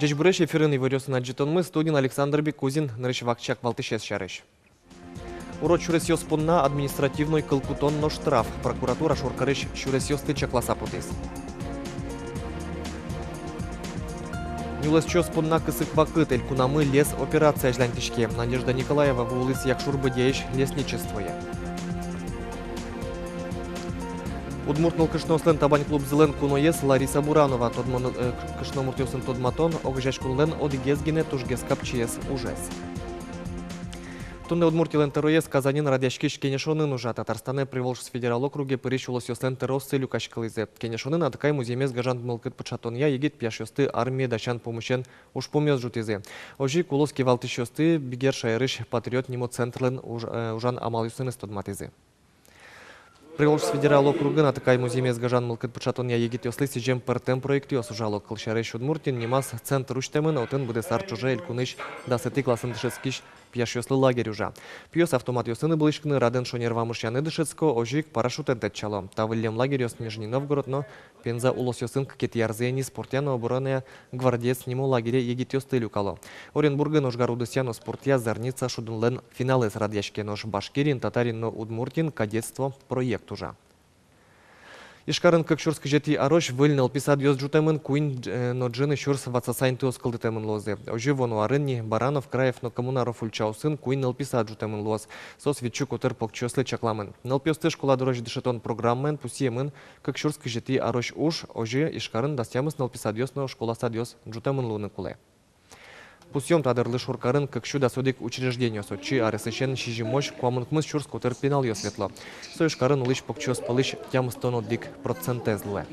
Жечбуреш эфирын иварёсын аджитонмы студин Александр Бекузин нарышвакчак валтышес шарыш. Урот шуресёс понна административной кылкутонно штраф. Прокуратура шоркарыш шуресёсты чакласа путес. Юлес чёс понна кысык вакыт элькунамы лес операция жлантишке. Надежда Николаева в улыс якшурбы деяш лесничествое. Удмуртнул кышнослен табань клуб зелен куноес Лариса Буранова. Тодмон кышномуртёсын тодматон огжаш кунлен одигезгине тужгес капчиес ужес. Тунне удмуртилен тероес Казанин радяшкиш кенешонын ужа. Татарстане приволжс федерал округе пыриш улосёслен терос целю кашкалызе. Кенешонын атакай музеймез гажант мылкыт пачатонья егит пяшёсты армия дачан помощен уж помёс жутизе. Ожи кулоски валтышёсты бигер шайрыш патриот нимо центрлен ужан амалюсын стодматизе. Приволжс федерал округын атакай музеймез гажан мылкыт пачатонья егит ёслы сижем пертем проекты осужало кылшарыш удмуртин немас центр уштемын отын буде сарчуже элькуныш дасети классын дышескиш пьяшёслы лагерь ужа. Пьёс автомат ёсыны былышкны раден шонервамышяны дышецко ожик парашютен тетчало. Тавылем лагерь ёс Нижний Новгород, но пенза улос ёсын кет ярзени спортяно обороная гвардец нему лагере егит ёсты люкало. Оренбургын ожгарудысяно спортя зарница шудунлен финалы с радяшке нож башкирин, татарин, но удмуртин кадетство проект ужа. Ишкарын кыкшурск жети арош выльнал писад ёс жутемын куин но джины шурс вацасайн тёс кылдытемын лозе. Ожи вону арынни Баранов, Краев, но коммунаров ульчаусын куин нал писад жутемын лоз. Сос витчук утыр покчослы чакламын. Нал пёсты школа дорож дышетон программен пусиемын кыкшурск жети арош уж ожи ишкарын дастямыс нал писад ёс но школа сад ёс жутемын луны куле. Пусьем тадырлы шуркарын кыкшу дасодик учреждение сочи аресещен шижимош куамынкмыз шурск утыр пенал ё светло. Соишкарын улыш покчос пылыш тямыстон одик процентезлуэ.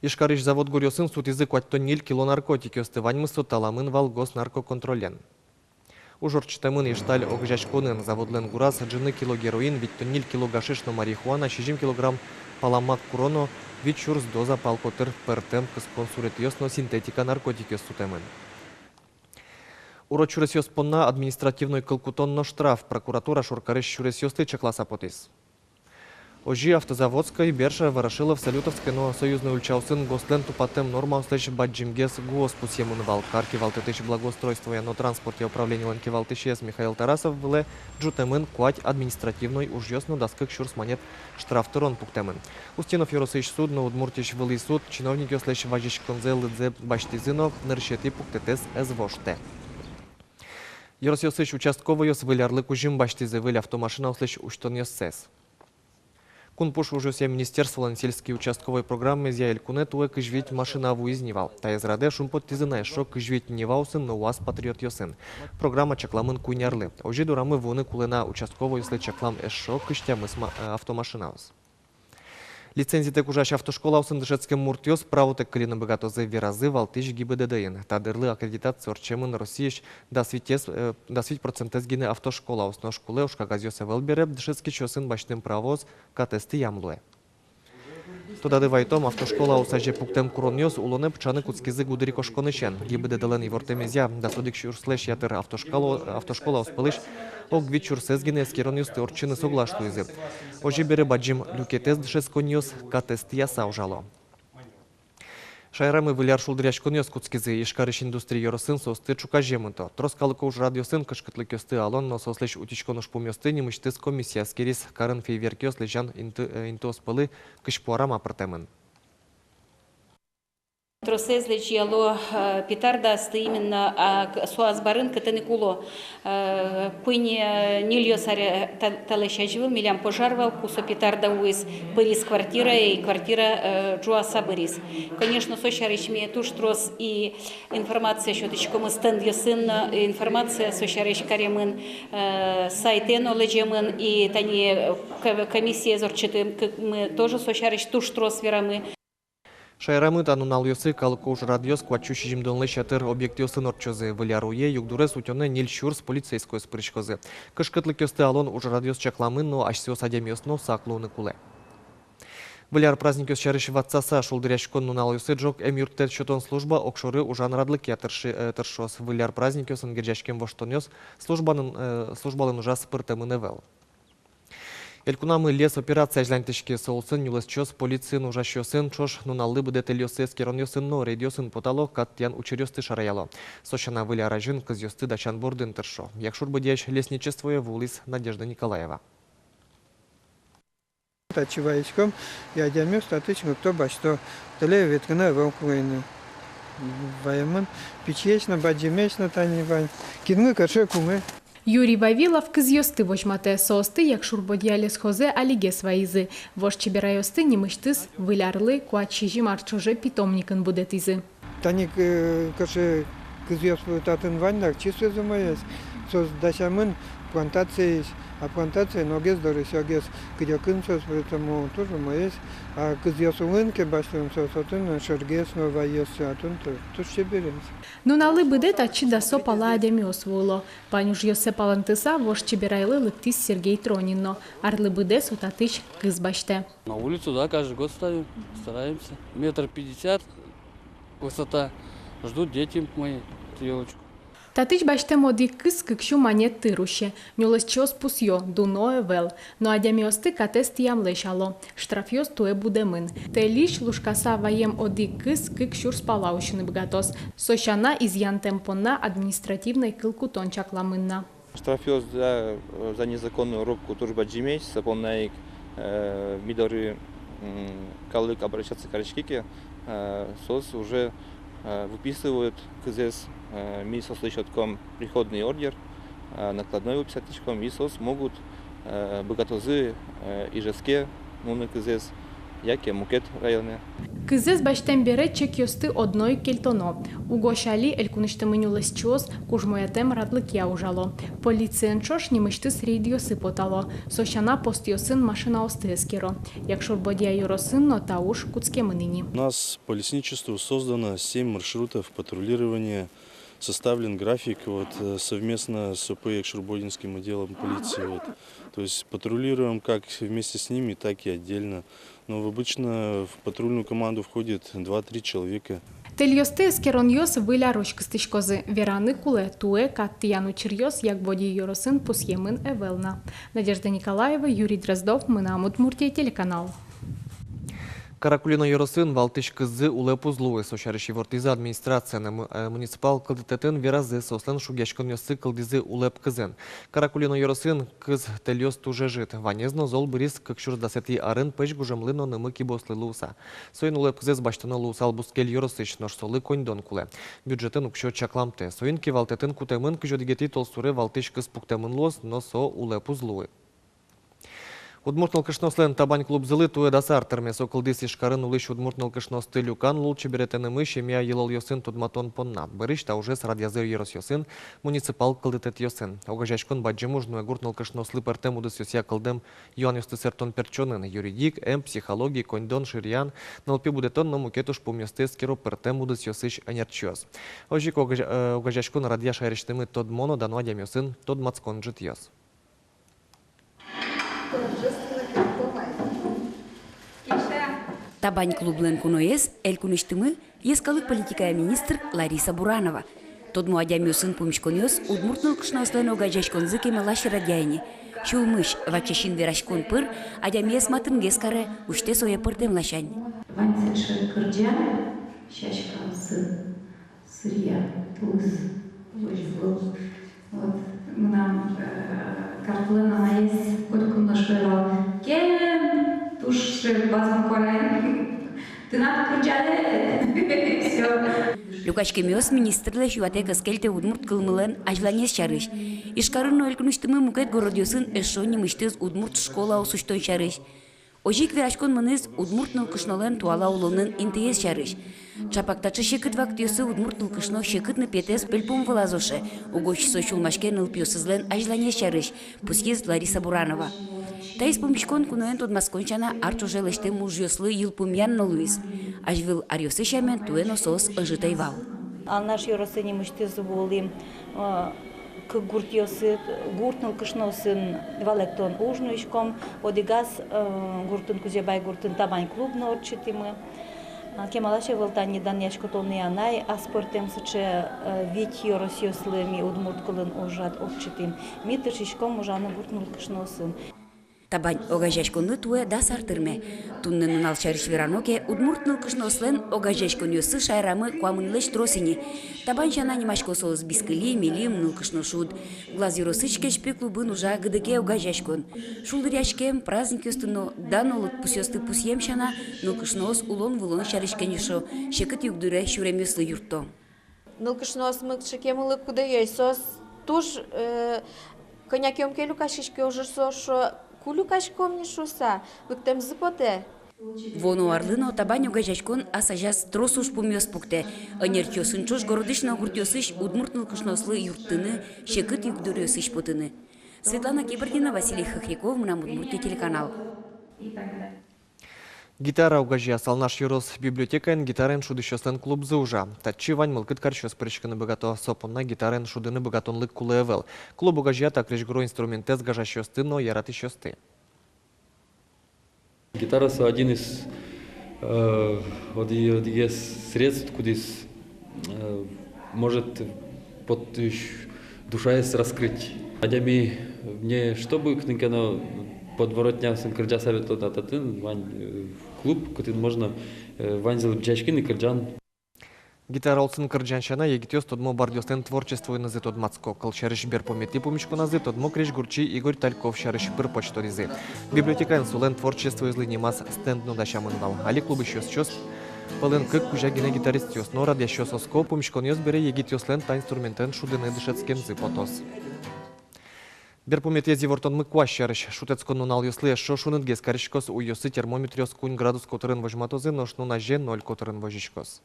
Ишкарыш завод горёсын суд язык нил кило наркотики остываньмысо таламын вал госнаркоконтролен. Ужорчтемын ишталь огжачконын заводлен гурас джины кило героин, ведь нил кило гашишно марихуана, 6 килограмм паламак куроно, ведь шурс доза палкотыр пертем спонсорит ёсно синтетика наркотики сутемын. Урот шуресёс понна административной кылкутонно штраф. Прокуратура шуркарыш шуресёсты чакласа потис. Ожи автозаводской, Берша, Ворошилов, Салютовской, но союзный ульчаусын гослен тупатем норма услышь баджимгес гос пусемун вал карки валтытыш благоустройства но транспорте управления ланки валтышес Михаил Тарасов вле джутемын куать административной уж ёсно доскак шурс монет штраф турон пуктемын. Устинов Юросыч суд, но удмуртиш вылый суд, чиновник ёслышь важиш конзе лыдзе баштизыно ныршети пуктетес эзвоште. Юросыч участковый ёс вылярлы кужим баштизы выль автомашина услышь уштон ёссес. Кунпуш уже все министерство сельские участковой программы зяэль кунет уэ кыжвить машина вуизнивал. Та из раде шумпот тизына шо кыжвить неваусын, но уаз патриот ёсын. Программа чакламын кунярлы. Ожи дурамы вуны кулена участковой если чаклам эшо кыштямы автомашинаус. Лицензии тек ужаш автошкола усын дышецкем муртёс право тек калина богатозы виразы валтыш ГИБДДН. Тадырлы аккредитация орчемын Россиеш дасвить процентез гине автошкола усно школе ушка газёса велбере дышецкий чосын башным правоз катесты ямлуэ. Тодады вайтом автошкола усаже пуктем куроньос улоне пчаны куцкизы гудыри кошконышен. ГИБДДН ивортемезя дасодик шурслеш ятыр автошкола успылыш огвич шурсезгине скироньос теорчины соглаштуизы. Ожи бере баджим люкетез дышесконьос катесты яса ужало. Шайрамы выляр шулдыряш коньос куцкизы ишкарыш индустрии ёросын состы чукажемынто. Троскалыко уж радиосын кышкытлы кёсты алон, но сослеш утичконыш помёсты немыштыз комиссия скерис карын фейверкёс лежан интос пылы кышпуарам апартемын. Тросезлич яло петарда именно суазбарын катеникуло пыни нильо саре талешаживыл милям пожарвал кусо петарда уиз пырис квартира и квартира джуаса бырис. Конечно, сощаричме туш трос и информация щоточко мы стенд ясын информация сощарич каремын сайтено лежемын и тани комиссия зорчитым мы тоже сощарич туш трос верамы. Шайрамы танунал ёсы калыко уж радиос квачущий жимдонлы шатыр объекты ёсын орчозы. Выляруе югдурес утёны нил шурс полицейской спрычкозы. Кышкытлы кёсты алон уж радиос чакламын, но ашсиос адемёсно саклуны куле. Выляр праздник ёс чарыш ватсаса шулдыряшкон нунал ёсы джок эмюртер чотон служба окшоры ужан радлыке тыршос. Выляр праздник ёсын герджашкем воштон ёс службалын ужас пыртемын эвел. Елькунамы лес операция жлантышке соусын юлыс чос полициян ужащосын чош нуналлы быдетел йосыз керон йосын но рейд йосын потало каттян учерёсты шараяло. Сошана выля ражын кыз йосты дачан бордын тыршо. Якшур быдяш лесничествое вулис Надежда Николаева. Чиваечком я демюс татычмы кто башто теле веткана вокуйны. Вайман печечно баджимечно тани вань. Кингы каше кумы. Юрій Вавілов кыз йости вожмате соосты, як шурбодіалес хозе аліге сваїзи. Вож чеберайости німиштис вилярли, куачижі марчоже питомникын будетизи. Тани каше кыз йос татын ваньдак чисто зумаес. Соз дашамын плантации, а плантация ногез дорисягес, где кынсос поэтому тоже маес. А кыз йосулынке баштын сосотын шергес нова йосы атун то чеберес. Нунали биде та чи дасо пала адемі освуло. Панюж йосе палантиса вож чеберайли ликтис Сергей Тронинно. Арли биде сутатыч кыз баште. На улицу, да, каждый год ставим, стараемся. 1,50 м высота. Ждут дети мои елочку. Татыч баште моди кыз кыкшу манет тыруще. Нюлес чос пусьо, дуное вел. Но адемі ости катес тиям лешало. Штрафьос туе будемын. Те лиш лушкаса ваем оди кыз кыкшур спалаушыны бгатос. Сощана изъян темпонна административной кылку тончакламынна. Штрафиоз за незаконную рубку турба джимейс, сапоннаик мидоры калык обращаться к речке, СОС уже выписывают КЗС ми со слышатком приходный ордер, накладной выписаточком, и СОС могут богатозы и жеске, муны КЗС, яке мукет районе. Кызез баштен бере чек йости одной кельтоно. У гошали елькуништими нюлес чос, кужмоятем радлик я ужало. Поліціян чош німиштис рейд йоси потало. Сощана пост йосин машина остескіро. Якщо бодія юросинно, та уж куцке минині. У нас по лесничеству создано 7 маршрутов патрулирования. Составлен график совместно с ОП Якшурбодинским отделом полиции. То есть патрулируем как вместе с ними, так и отдельно. Но обычно в патрульную команду входит 2-3 человека. Тельйости ескерон йос виля рочкистиш кози. Вірани куле туе каттияну чирйос, як водій юросин посємин евелна. Надежда Николаева, Юрий Дроздов, Мына Удмуртия, телеканал. Каракулино Йоросын Валтыш кызы улы пузлуы сошарышы вортизы администрация муниципал кылдытетін веразы сослен шугешкон йосы кылдизы улып кызын. Каракулино Йоросын кыз тельос туже жит. Ванезно зол бирис кыкшур дасети арын пыш гужамлыно нымы кибослы луса. Соин улып кызыз баштыны лусал бускел Йоросыш ношсолы коньдон куле. Бюджетін укшо чакламты. Соин ки валтетін кутемын кыжодигети толсуры Валтыш кыз пуктемын лос, но со улы пузлуы. Удмуртнал кышнослен табань клуб зылы туе дасар термес окылдис ишкарын улыш удмуртнал кышносты люкан лулчы беретенымы шемия елол йосын tudматон понна. Бырыш та уже срадязыр ерос йосын муниципал кылдытет йосын. Огажашкон баджимужну гуртнал кышнослы пертем удыс йося кылдем юан йосты сертон перчонын. Юридик, психологии, коньдон, ширьян, налпи будетон но мукетуш помьосты скеро пертем удыс йосыш энерчиоз. Ожик огажашкон радья шайрештымы тодмоно дануадям йосын тодмацкон жит йос. Табань клублен куноес, элькуништымы, ескалык политикая министр Лариса Буранова. Тодму адямёсын пумшконёс, удмуртныл кышнаслен огажашкон зыке мелаши радяйни. Шулмыш, вачешин верашкон пыр, адямес матынгес каре, уште соя пыртем лашань. Ванцеши кырджа, шашка сын, сырья, туз, выжгл. Вот, нам картлена наес, колькунно швела. Кем? Туши базан корай. Ты надо кырджале. Все. Люкачкемёс министрле шуате каскельте удмурт кылмылен ажланес чарыш. Ишкарын элькуништымы мукет городёсын эшони мыштыз удмурт школа осуштон чарыш. Ожик верашкон мыныз удмуртныл кышнолен туала улонын интеес чарыш. Чапактачы шекыт вактёсы удмуртныл кышно шекытны петес пельпум вылазоше. Угоч сочулмашке нылпёсызлен ажланес чарыш. Пусьез Лариса Буранова. Таис помчкон куноен тодмаскончана арчуже леште мужьёслы йылпумян нолуис. Ажвил арьосы шамен туено сос ыжытайвал. Наш йоросыни мышты зволим к гуртьосы гуртнул кышносын валектон ужнуишком одигас гуртын кузебай гуртын табань клуб норчитимы. Кемалаше волтани данешко томни анай аспортем сыче вить йоросьослыми удмурткылын ожат отчитим. Митышишком ужаны гуртнул кышносын. Табань огажашконны туе да сартырме. Тунны нунал шарыш вераноке удмурт нылкышны ослен огажашкон ёсы шайрамы куамынлыш тросини. Табань шана немашко соус бискали, милим нылкышны шуд. Глаз юросыч кешпе клубын ужа гыдыке огажашкон. Шулдыряшкем праздник ёстыно дан олыт пусёсты пусьем шана нылкышны ос улон вулон шарышкенешо. Шекыт югдыре шурем ёслы юртто. Нылкышнос мыкшыкемылы кудай сос туж конякем келю кашишке уже сошо кулю кашком не шуса выктем зыпоте. Вону арлыно табань огажашкон асажас тросуш пумёс пукте. Анерчосын чош городышна гуртёсыш удмурт нылкышнослы юрттыны шекыт югдырёсыш потыны. Светлана Кибердина, Василий Хохряков, Удмуртия телеканал. Гитара угажия салнаш юрос библиотекаен гитарен шудыщослен клуб зыужа. Татчи вань мылкыт карчос причканы богато сопонна гитарен шудыны богатонлык кулевел. Клуб угажия так решгро инструментез гажащосты, но яратыщосты. Гитара – один из средств, куда может под душа раскрыть. Адями мне чтобы книгано подворотня синкрджа совету на татын вань клуб, который можно ванзил бджачкин и кырджан. Гитара олсын кырджаншана егитёс тодмо бардёстен творчество назы тодмацко. Колчарыш бер помети помечку назы тодмо креш гурчи Игорь Тальков шарыш пыр почторизы. Библиотекаен сулен творчество излынимас стендну дашамындал. Али клубы щёс пылын кык кужагине гитарист ёс, но радя щёс оско помечкон ёс бере егитёслен та инструментен шудыны дышецкен зы потос. Берпометези вортон мыква шарыш шутецкон нунал ёслы шо шунытгес карышкос у ёсы термометриос кунь градус которын вожматозы, но шнуна же 0 которын вожишкос.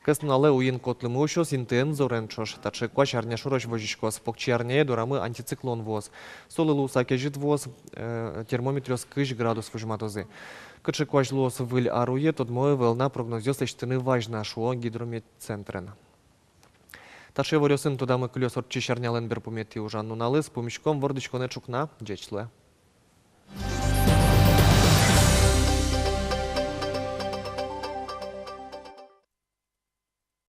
Кыснале уин котлымы ушос интен зорен чош. Таче кваш арня шурош вожишкос. Покчи арняе дорамы антициклон воз. Солы луса кежит воз термометриос кыш градус вожматозы. Кыче кваш луос выль аруе, тот мое волна прогнозиос эштыны важна шуо гидрометцентрен. Таче ворёсын туда мы клёс от чишарнялен берпомети ужан нуналы с помещком вордычконе чукна джечле.